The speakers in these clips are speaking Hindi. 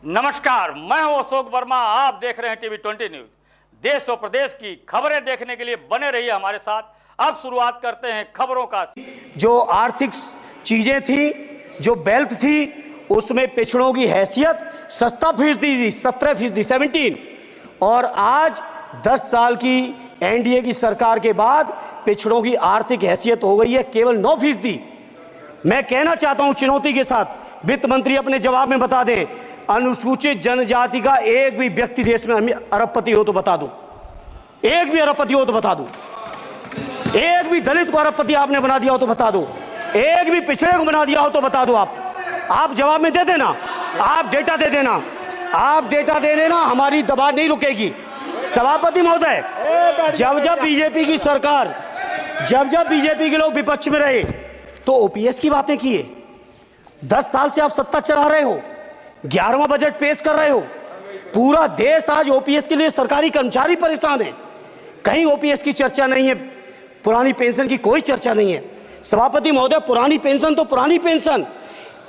नमस्कार, मैं हूं अशोक वर्मा। आप देख रहे हैं टीवी 20 न्यूज। देश और प्रदेश की खबरें देखने के लिए बने रहिए हमारे साथ। अब शुरुआत करते हैं खबरों का। जो आर्थिक चीजें थी, जो वेल्थ थी, उसमें पिछड़ों की हैसियत 17% थी, 17%, और आज 10 साल की एनडीए की सरकार के बाद पिछड़ों की आर्थिक हैसियत हो गई है केवल 9%। मैं कहना चाहता हूं चुनौती के साथ, वित्त मंत्री अपने जवाब में बता दें, अनुसूचित जनजाति का एक भी व्यक्ति देश में अरबपति हो तो बता दो, एक भी अरबपति हो तो बता दो, एक भी दलित को अरबपति आपने बना दिया हो तो बता दो, एक भी पिछड़े को बना दिया हो तो बता दो। आप जवाब में दे देना, आप डेटा दे देना, आप डेटा दे देना, हमारी दबाव नहीं रुकेगी। सभापति महोदय, जब बीजेपी की सरकार, जब बीजेपी के लोग विपक्ष में रहे तो ओपीएस की बातें किए। 10 साल से आप सत्ता चला रहे हो, 11वां बजट पेश कर रहे हो। पूरा देश आज ओपीएस के लिए, सरकारी कर्मचारी परेशान है। कहीं ओपीएस की चर्चा नहीं है, पुरानी पेंशन की कोई चर्चा नहीं है। सभापति महोदय, पुरानी पेंशन तो पुरानी पेंशन,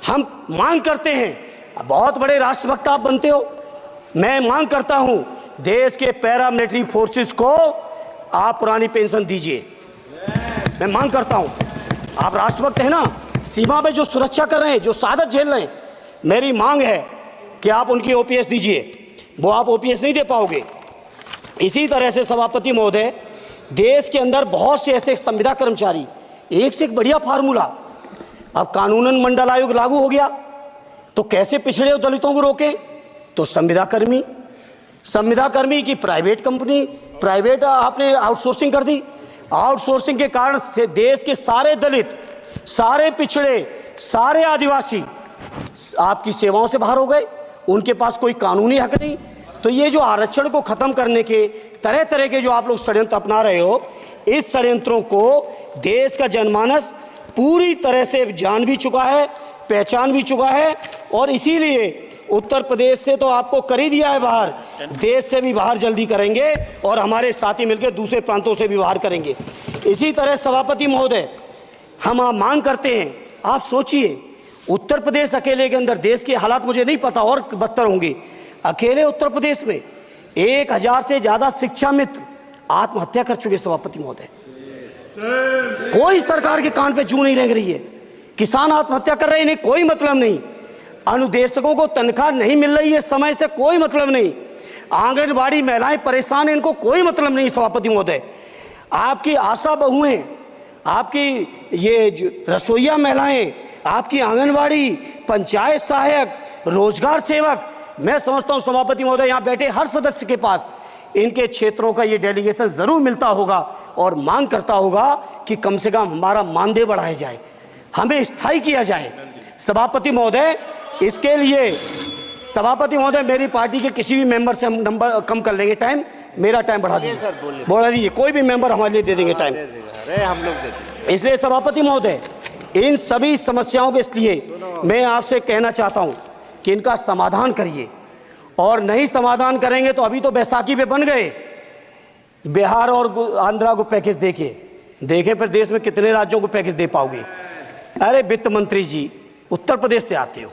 हम मांग करते हैं। बहुत बड़े राष्ट्रभक्त आप बनते हो, मैं मांग करता हूं देश के पैरामिलिट्री फोर्सेस को आप पुरानी पेंशन दीजिए। मैं मांग करता हूं, आप राष्ट्रभक्त हैं ना, सीमा में जो सुरक्षा कर रहे हैं, जो शहादत झेल रहे हैं, मेरी मांग है कि आप उनकी ओपीएस दीजिए। वो आप ओपीएस नहीं दे पाओगे। इसी तरह से सभापति महोदय, देश के अंदर बहुत से ऐसे संविदा कर्मचारी, एक से एक बढ़िया फार्मूला। अब कानूनन मंडल आयोग लागू हो गया तो कैसे पिछड़े और दलितों को रोकें? तो संविदा कर्मी की प्राइवेट कंपनी, प्राइवेट आपने आउटसोर्सिंग कर दी। आउटसोर्सिंग के कारण से देश के सारे दलित, सारे पिछड़े, सारे आदिवासी आपकी सेवाओं से बाहर हो गए। उनके पास कोई कानूनी हक नहीं। तो ये जो आरक्षण को खत्म करने के तरह तरह के जो आप लोग षड्यंत्र अपना रहे हो, इस षड्यंत्रों को देश का जनमानस पूरी तरह से जान भी चुका है, पहचान भी चुका है, और इसीलिए उत्तर प्रदेश से तो आपको कर ही दिया है बाहर, देश से भी बाहर जल्दी करेंगे, और हमारे साथी मिलकर दूसरे प्रांतों से भी बाहर करेंगे। इसी तरह सभापति महोदय, हम मांग करते हैं, आप सोचिए, उत्तर प्रदेश अकेले के अंदर, देश के हालात मुझे नहीं पता और बदतर होंगे, अकेले उत्तर प्रदेश में 1000 से ज्यादा शिक्षा मित्र आत्महत्या कर चुके। सभापति महोदय, कोई सरकार के कान पे जू नहीं रह रही है। किसान आत्महत्या कर रहे हैं, इन्हें कोई मतलब नहीं। अनुदेशकों को तनख्वाह नहीं मिल रही है समय से, कोई मतलब नहीं। आंगनबाड़ी महिलाएं परेशान हैं, इनको कोई मतलब नहीं। सभापति महोदय, आपकी आशा बहुएं, आपकी ये रसोईया महिलाएं, आपकी आंगनबाड़ी, पंचायत सहायक, रोजगार सेवक, मैं समझता हूं सभापति महोदय, यहाँ बैठे हर सदस्य के पास इनके क्षेत्रों का ये डेलीगेशन जरूर मिलता होगा और मांग करता होगा कि कम से कम हमारा मानदेय बढ़ाया जाए, हमें स्थायी किया जाए। सभापति महोदय, इसके लिए सभापति महोदय, मेरी पार्टी के किसी भी मेंबर से हम नंबर कम कर लेंगे, टाइम, मेरा टाइम बढ़ा दीजिए, बढ़ा दीजिए, कोई भी मेंबर हमारे लिए दे देंगे टाइम, हम लोग देते। इसलिए सभापति महोदय, इन सभी समस्याओं के लिए मैं आपसे कहना चाहता हूं कि इनका समाधान करिए, और नहीं समाधान करेंगे तो अभी तो बैसाखी पे बन गए, बिहार और आंध्रा को पैकेज देखे फिर देश में कितने राज्यों को पैकेज दे पाओगे? अरे वित्त मंत्री जी, उत्तर प्रदेश से आते हो,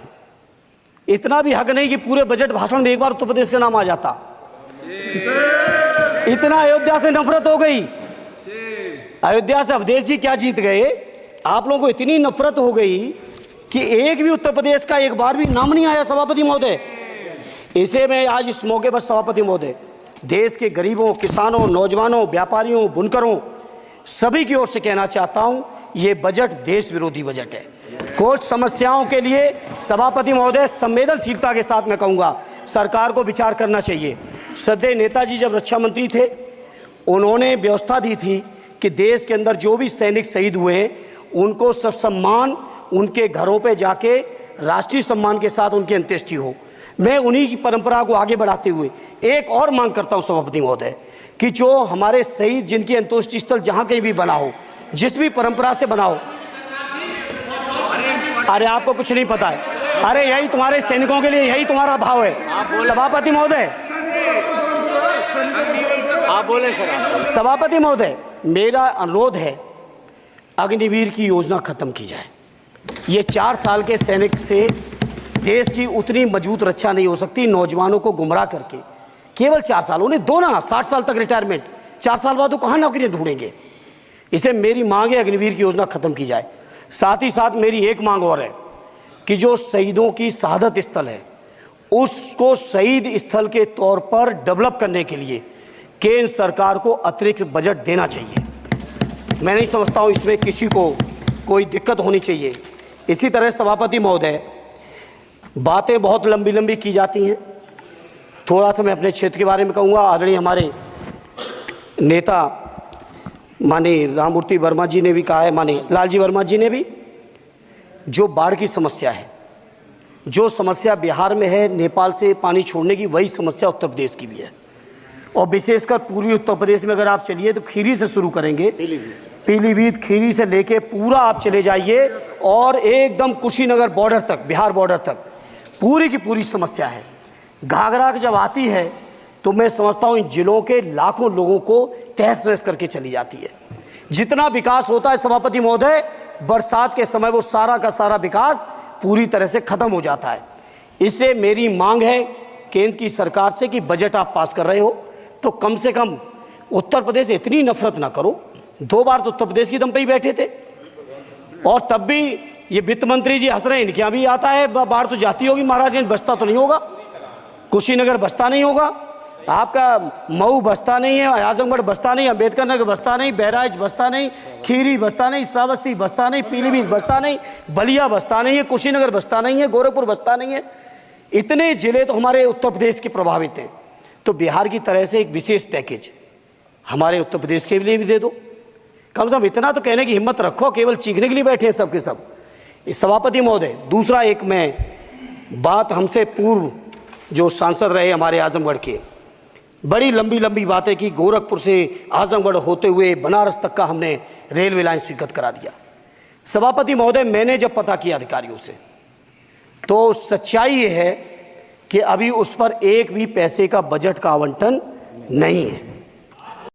इतना भी हक नहीं कि पूरे बजट भाषण में एक बार उत्तर प्रदेश का नाम आ जाता। इतना अयोध्या से नफरत हो गई, अयोध्या से अवधेश जी क्या जीत गए, आप लोगों को इतनी नफरत हो गई कि एक भी उत्तर प्रदेश का एक बार भी नाम नहीं आया। सभापति महोदय, इसे मैं आज इस मौके पर सभापति महोदय, देश के गरीबों, किसानों, नौजवानों, व्यापारियों, बुनकरों, सभी की ओर से कहना चाहता हूं, ये बजट देश विरोधी बजट है। कुछ समस्याओं के लिए सभापति महोदय, संवेदनशीलता के साथ मैं कहूँगा सरकार को विचार करना चाहिए। श्रद्धेय नेताजी जब रक्षा मंत्री थे, उन्होंने व्यवस्था दी थी कि देश के अंदर जो भी सैनिक शहीद हुए हैं उनको ससम्मान उनके घरों पे जाके राष्ट्रीय सम्मान के साथ उनकी अंत्येष्टि हो। मैं उन्हीं की परंपरा को आगे बढ़ाते हुए एक और मांग करता हूं सभापति महोदय, कि जो हमारे शहीद, जिनकी अंत्येष्टि स्थल जहां कहीं भी बना हो, जिस भी परंपरा से बना हो, अरे आपको कुछ नहीं पता है, अरे यही तुम्हारे सैनिकों के लिए, यही तुम्हारा भाव है। सभापति महोदय, आप बोले सर। सभापति महोदय, मेरा अनुरोध है, अग्निवीर की योजना खत्म की जाए। ये 4 साल के सैनिक से देश की उतनी मजबूत रक्षा नहीं हो सकती नौजवानों को गुमराह करके। केवल 4 साल, उन्हें दो ना 60 साल तक रिटायरमेंट, 4 साल बाद वो कहाँ नौकरियां ढूंढेंगे। इसे मेरी मांग है अग्निवीर की योजना खत्म की जाए। साथ ही साथ मेरी एक मांग और है कि जो शहीदों की शहादत स्थल है उसको शहीद स्थल के तौर पर डेवलप करने के लिए केंद्र सरकार को अतिरिक्त बजट देना चाहिए। मैं नहीं समझता हूँ इसमें किसी को कोई दिक्कत होनी चाहिए। इसी तरह सभापति महोदय, बातें बहुत लंबी लंबी की जाती हैं, थोड़ा सा मैं अपने क्षेत्र के बारे में कहूँगा। आदरणीय हमारे नेता माननीय राममूर्ति वर्मा जी ने भी कहा है, माननीय लालजी वर्मा जी ने भी, जो बाढ़ की समस्या है, जो समस्या बिहार में है नेपाल से पानी छोड़ने की, वही समस्या उत्तर प्रदेश की भी है। और विशेषकर पूर्वी उत्तर प्रदेश में अगर आप चलिए तो खीरी से शुरू करेंगे, पीलीभीत खीरी से लेके पूरा आप चले जाइए और एकदम कुशीनगर बॉर्डर तक, बिहार बॉर्डर तक पूरी की पूरी समस्या है। घाघरा जब आती है तो मैं समझता हूँ इन जिलों के लाखों लोगों को तहस नहस करके चली जाती है। जितना विकास होता है सभापति महोदय, बरसात के समय वो सारा का सारा विकास पूरी तरह से खत्म हो जाता है। इसलिए मेरी मांग है केंद्र की सरकार से कि बजट आप पास कर रहे हो तो कम से कम उत्तर प्रदेश से इतनी नफरत ना करो। 2 बार तो उत्तर प्रदेश की दम पे ही बैठे थे और तब भी ये वित्त मंत्री जी हंस रहे हैं, इनके यहाँ भी आता है बाढ़ तो जाती होगी, महाराजगंज बसता तो नहीं होगा, कुशीनगर बसता नहीं होगा, आपका मऊ बसता नहीं है, आजमगढ़ बसता नहीं, अम्बेडकर नगर बसता नहीं, बहराइच बसता नहीं, खीरी बसता नहीं, श्रावस्ती बसता नहीं, पीलीभीत बसता नहीं, बलिया बसता नहीं है, कुशीनगर बसता नहीं है, गोरखपुर बसता नहीं है। इतने जिले तो हमारे उत्तर प्रदेश के प्रभावित हैं। तो बिहार की तरह से एक विशेष पैकेज हमारे उत्तर प्रदेश के लिए भी दे दो। कम से कम इतना तो कहने की हिम्मत रखो, केवल चीखने के लिए बैठे हैं सब के सब। इस सभापति महोदय, दूसरा एक मैं बात, हमसे पूर्व जो सांसद रहे हमारे आजमगढ़ के, बड़ी लंबी लंबी बातें की, गोरखपुर से आजमगढ़ होते हुए बनारस तक का हमने रेलवे लाइन स्वीकृत करा दिया। सभापति महोदय, मैंने जब पता किया अधिकारियों से तो सच्चाई ये है कि अभी उस पर एक भी पैसे का बजट का आवंटन नहीं है।